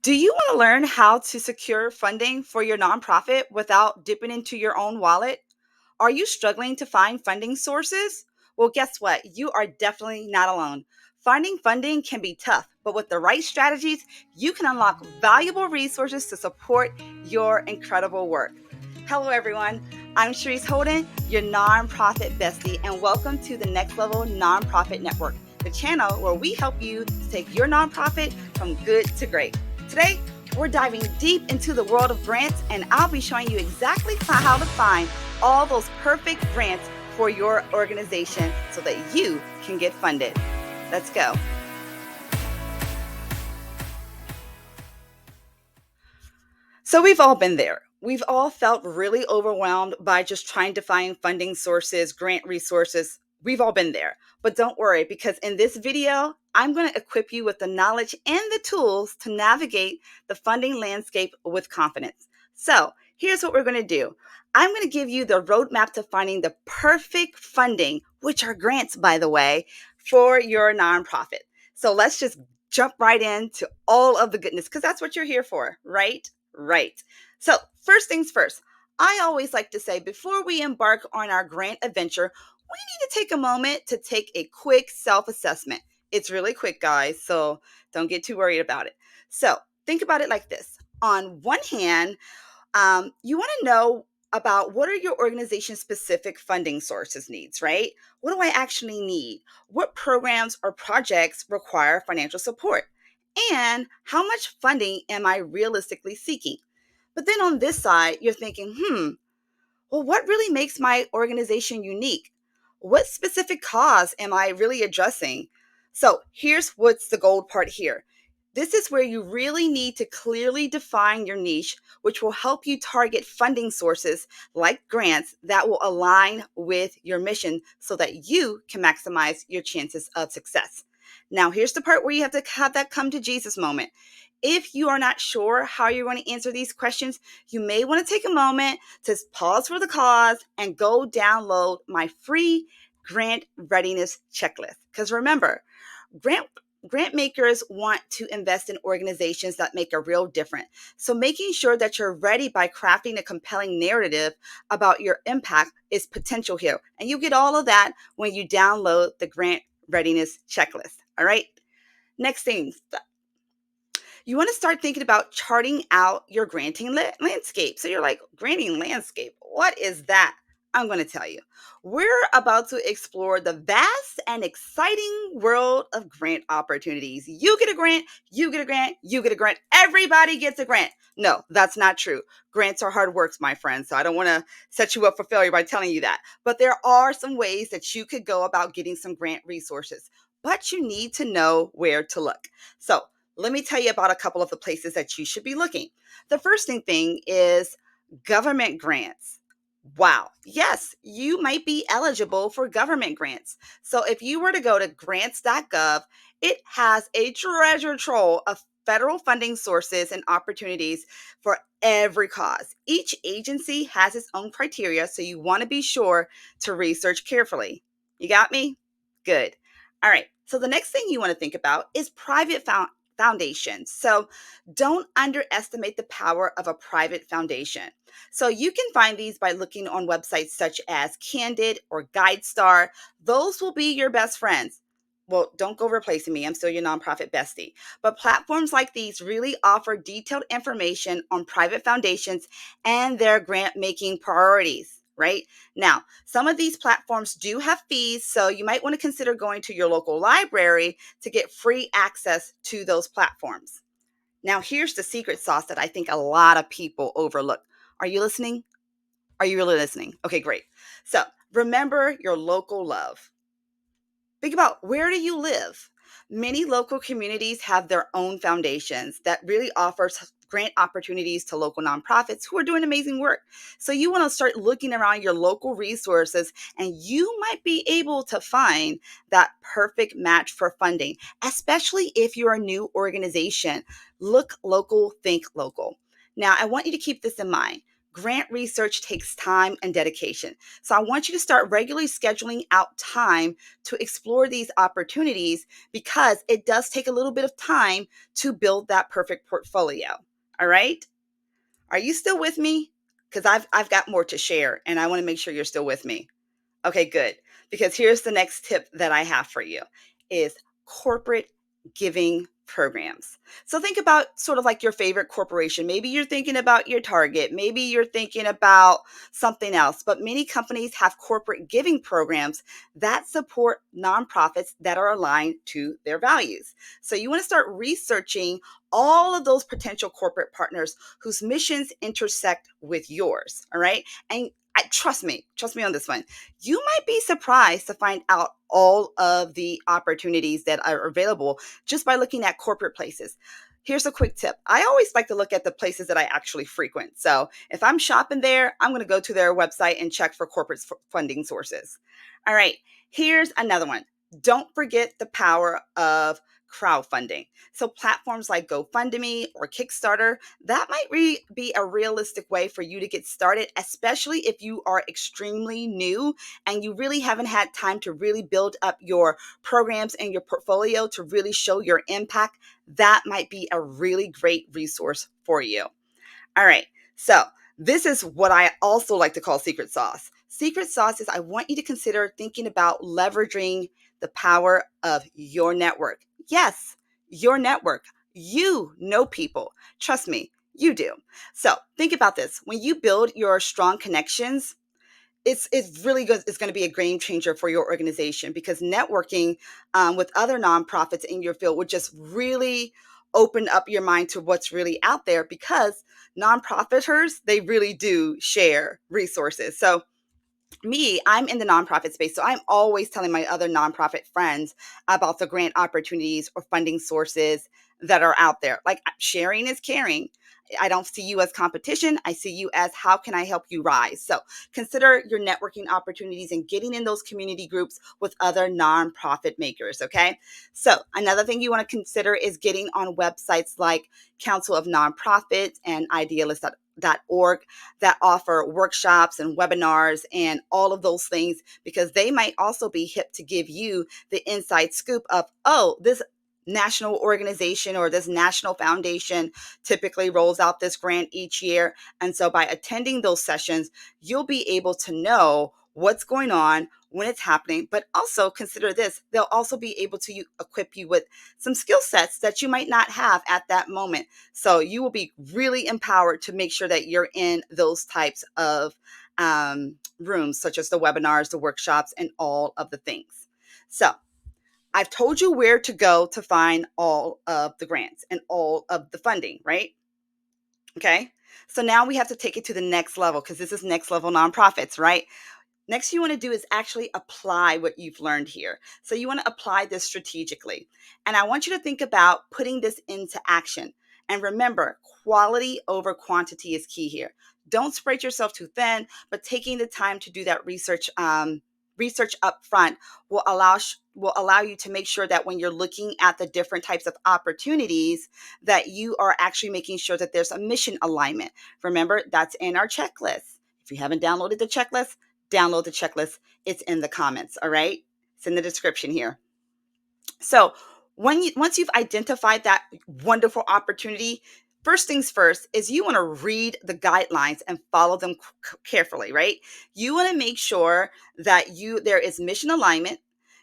Do you want to learn how to secure funding for your nonprofit without dipping into your own wallet? Are you struggling to find funding sources? Well, guess what? You are definitely not alone. Finding funding can be tough, but with the right strategies, you can unlock valuable resources to support your incredible work. Hello, everyone. I'm Sharice Holden, your nonprofit bestie, and welcome to the Next Level Nonprofit Network, the channel where we help you to take your nonprofit from good to great. Today, we're diving deep into the world of grants, and I'll be showing you exactly how to find all those perfect grants for your organization so that you can get funded. Let's go. So we've all been there. We've all felt really overwhelmed by just trying to find funding sources, grant resources. We've all been there. But don't worry, because in this video, I'm going to equip you with the knowledge and the tools to navigate the funding landscape with confidence. So here's what we're going to do. I'm going to give you the roadmap to finding the perfect funding, which are grants, by the way, for your nonprofit. So let's just jump right into all of the goodness, because that's what you're here for, right? Right. So, first things first, I always like to say before we embark on our grant adventure, we need to take a moment to take a quick self assessment. It's really quick, guys, so don't get too worried about it. So, think about it like this. On one hand, you want to know about what are your organization specific funding sources needs, right? What do I actually need? What programs or projects require financial support? And how much funding am I realistically seeking? But then on this side, you're thinking, well, what really makes my organization unique? What specific cause am I really addressing? So here's what's the gold part here. This is where you really need to clearly define your niche, which will help you target funding sources like grants that will align with your mission so that you can maximize your chances of success. Now, here's the part where you have to have that come to Jesus moment. If you are not sure how you're going to answer these questions, you may want to take a moment to pause for the cause and go download my free grant readiness checklist. Because remember, grant grant makers want to invest in organizations that make a real difference. So making sure that you're ready by crafting a compelling narrative about your impact is potential here. And you get all of that when you download the grant readiness checklist. All right. Next thing, you want to start thinking about charting out your granting landscape. So you're like, granting landscape, what is that? I'm going to tell you. We're about to explore the vast and exciting world of grant opportunities. You get a grant, you get a grant, you get a grant. Everybody gets a grant. No, that's not true. Grants are hard works, my friend. So I don't want to set you up for failure by telling you that. But there are some ways that you could go about getting some grant resources, but you need to know where to look. So let me tell you about a couple of the places that you should be looking. The first thing is government grants. Wow. Yes, you might be eligible for government grants. So if you were to go to grants.gov, it has a treasure trove of federal funding sources and opportunities for every cause. Each agency has its own criteria, so you want to be sure to research carefully. You got me? Good. All right. So the next thing you want to think about is private foundations. So don't underestimate the power of a private foundation. So you can find these by looking on websites such as Candid or GuideStar. Those will be your best friends. Well, don't go replacing me. I'm still your nonprofit bestie. But platforms like these really offer detailed information on private foundations and their grant making priorities, right? Now, some of these platforms do have fees, so you might want to consider going to your local library to get free access to those platforms. Now, here's the secret sauce that I think a lot of people overlook. Are you listening? Are you really listening? Okay, great. So remember your local love. Think about, where do you live? Many local communities have their own foundations that really offers grant opportunities to local nonprofits who are doing amazing work. So you want to start looking around your local resources, and you might be able to find that perfect match for funding, especially if you're a new organization. Look local, think local. Now, I want you to keep this in mind. Grant research takes time and dedication. So I want you to start regularly scheduling out time to explore these opportunities because it does take a little bit of time to build that perfect portfolio. All right? Are you still with me? Because I've got more to share and I want to make sure you're still with me. Okay, good. Because here's the next tip that I have for you is corporate giving programs. So think about sort of like your favorite corporation. Maybe you're thinking about your Target, maybe you're thinking about something else, but many companies have corporate giving programs that support nonprofits that are aligned to their values. So you want to start researching all of those potential corporate partners whose missions intersect with yours, all right? And trust me on this one. You might be surprised to find out all of the opportunities that are available just by looking at corporate places. Here's a quick tip. I always like to look at the places that I actually frequent. So if I'm shopping there, I'm going to go to their website and check for corporate funding sources. All right, here's another one. Don't forget the power of crowdfunding. So platforms like GoFundMe or Kickstarter, that might be a realistic way for you to get started, especially if you are extremely new and you really haven't had time to really build up your programs and your portfolio to really show your impact. That might be a really great resource for you. All right. So this is what I also like to call secret sauce. Secret sauce is I want you to consider thinking about leveraging the power of your network. Yes, your network. You know people. Trust me, you do. So think about this. When you build your strong connections, it's really good. It's going to be a game changer for your organization because networking with other nonprofits in your field would just really open up your mind to what's really out there because nonprofiters, they really do share resources. So I'm in the nonprofit space, so I'm always telling my other nonprofit friends about the grant opportunities or funding sources that are out there. Like sharing is caring. I don't see you as competition. I see you as how can I help you rise? So consider your networking opportunities and getting in those community groups with other nonprofit makers. Okay. So another thing you want to consider is getting on websites like Council of Nonprofits and idealist.org that offer workshops and webinars and all of those things because they might also be hip to give you the inside scoop of, oh, this national organization or this national foundation typically rolls out this grant each year. And so by attending those sessions, you'll be able to know what's going on when it's happening, but also consider this, they'll also be able to equip you with some skill sets that you might not have at that moment. So you will be really empowered to make sure that you're in those types of rooms, such as the webinars, the workshops, and all of the things. So I've told you where to go to find all of the grants and all of the funding, right? Okay. So now we have to take it to the next level because this is next level nonprofits, right? Next, you want to do is actually apply what you've learned here. So you want to apply this strategically. And I want you to think about putting this into action. And remember, quality over quantity is key here. Don't spread yourself too thin, but taking the time to do that research up front will allow you to make sure that when you're looking at the different types of opportunities that you are actually making sure that there's a mission alignment. Remember, that's in our checklist. If you haven't downloaded the checklist, download the checklist. It's in the comments, all right? It's in the description here. So once you've identified that wonderful opportunity, first things first is you want to read the guidelines and follow them carefully, right? You want to make sure that there is mission alignment.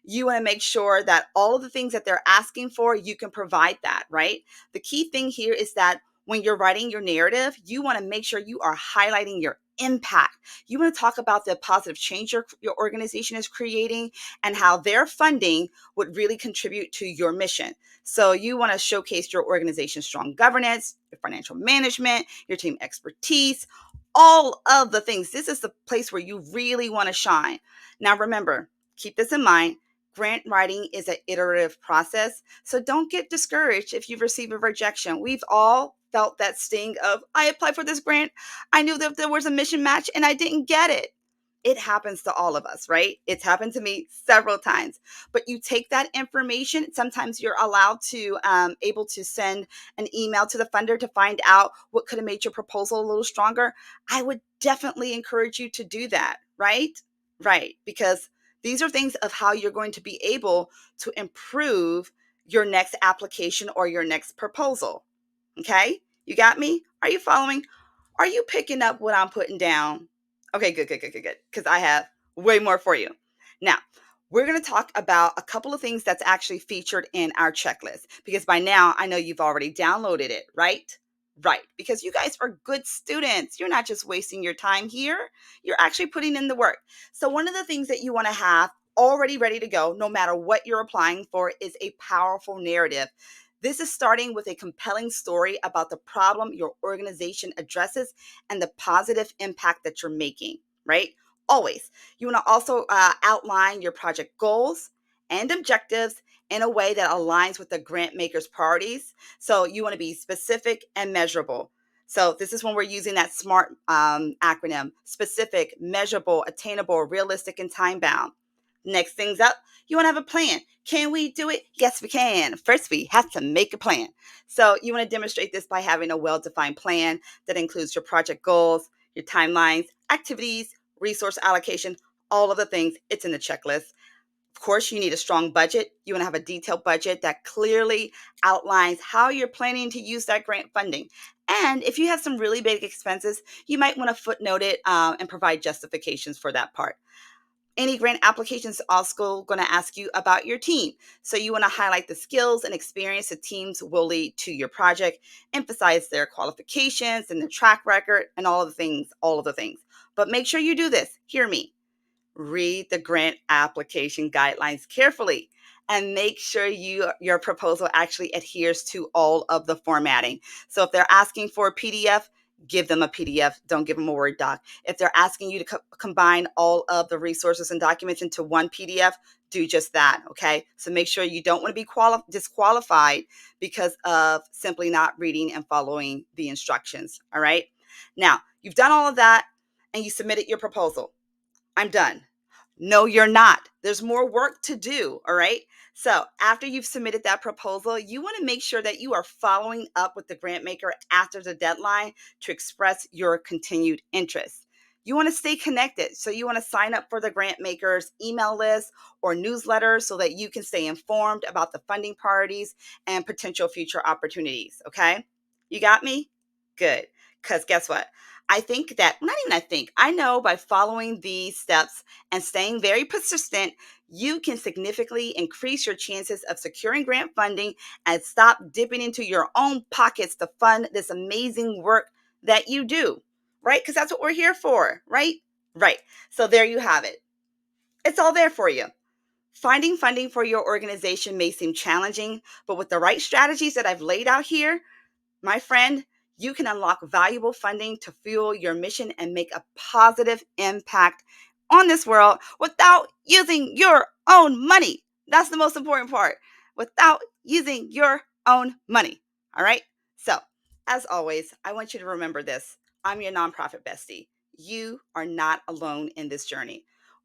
You want to make sure that all of the things that they're asking for, you can provide that, right? The key thing here is that when you're writing your narrative, you want to make sure you are highlighting your impact. You want to talk about the positive change your organization is creating and how their funding would really contribute to your mission. So you want to showcase your organization's strong governance, your financial management, your team expertise, all of the things. This is the place where you really want to shine. Now, remember, keep this in mind. Grant writing is an iterative process. So don't get discouraged if you receive a rejection. We've all felt that sting of, I applied for this grant. I knew that there was a mission match and I didn't get it. It happens to all of us, right? It's happened to me several times. But you take that information. Sometimes you're allowed to able to send an email to the funder to find out what could have made your proposal a little stronger. I would definitely encourage you to do that, right? Right, because these are things of how you're going to be able to improve your next application or your next proposal. Okay? You got me? Are you following? Are you picking up what I'm putting down? Okay, good, good, good, good, good. Because I have way more for you. Now, we're going to talk about a couple of things that's actually featured in our checklist. Because by now, I know you've already downloaded it, right? Right. Because you guys are good students. You're not just wasting your time here, you're actually putting in the work. So, one of the things that you want to have already ready to go, no matter what you're applying for, is a powerful narrative. This is starting with a compelling story about the problem your organization addresses and the positive impact that you're making, right? Always. You want to also outline your project goals and objectives in a way that aligns with the grant maker's priorities. So you want to be specific and measurable. So this is when we're using that SMART acronym: specific, measurable, attainable, realistic, and time bound. Next things up, you want to have a plan. Can we do it? Yes, we can. First, we have to make a plan. So you want to demonstrate this by having a well-defined plan that includes your project goals, your timelines, activities, resource allocation, all of the things. It's in the checklist. Of course, you need a strong budget. You want to have a detailed budget that clearly outlines how you're planning to use that grant funding. And if you have some really big expenses, you might want to footnote it and provide justifications for that part. Any grant applications also going to ask you about your team. So you want to highlight the skills and experience the teams will lead to your project, emphasize their qualifications and their track record and all of the things, all of the things. But make sure you do this. Hear me. Read the grant application guidelines carefully and make sure your proposal actually adheres to all of the formatting. So if they're asking for a PDF, give them a PDF. Don't give them a Word doc. If they're asking you to combine all of the resources and documents into one PDF, do just that, okay? So make sure you don't want to be disqualified because of simply not reading and following the instructions, all right? Now, you've done all of that and you submitted your proposal. I'm done. No, you're not. There's more work to do. All right. So after you've submitted that proposal, you want to make sure that you are following up with the grant maker after the deadline to express your continued interest. You want to stay connected. So you want to sign up for the grant maker's email list or newsletter so that you can stay informed about the funding priorities and potential future opportunities. Okay. You got me? Good. Because guess what? I think that, not even I think, I know by following these steps and staying very persistent, you can significantly increase your chances of securing grant funding and stop dipping into your own pockets to fund this amazing work that you do, right? Because that's what we're here for, right? Right. So there you have it. It's all there for you. Finding funding for your organization may seem challenging, but with the right strategies that I've laid out here, my friend, you can unlock valuable funding to fuel your mission and make a positive impact on this world without using your own money. That's the most important part. Without using your own money. All right. So, as always, I want you to remember this. I'm your nonprofit bestie. You are not alone in this journey.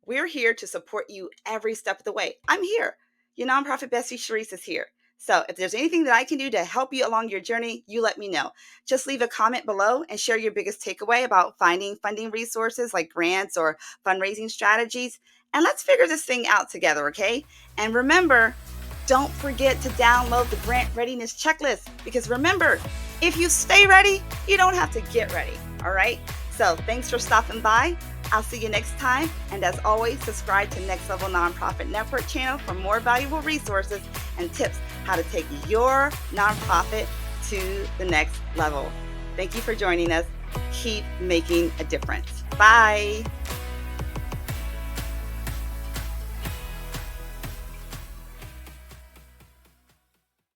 We're here to support you every step of the way. I'm here. Your nonprofit bestie, Sharice, is here. So if there's anything that I can do to help you along your journey, you let me know. Just leave a comment below and share your biggest takeaway about finding funding resources like grants or fundraising strategies. And let's figure this thing out together, okay? And remember, don't forget to download the grant readiness checklist because remember, if you stay ready, you don't have to get ready, all right? So thanks for stopping by. I'll see you next time. And as always, subscribe to Next Level Nonprofit Network channel for more valuable resources and tips how to take your nonprofit to the next level. Thank you for joining us. Keep making a difference. Bye.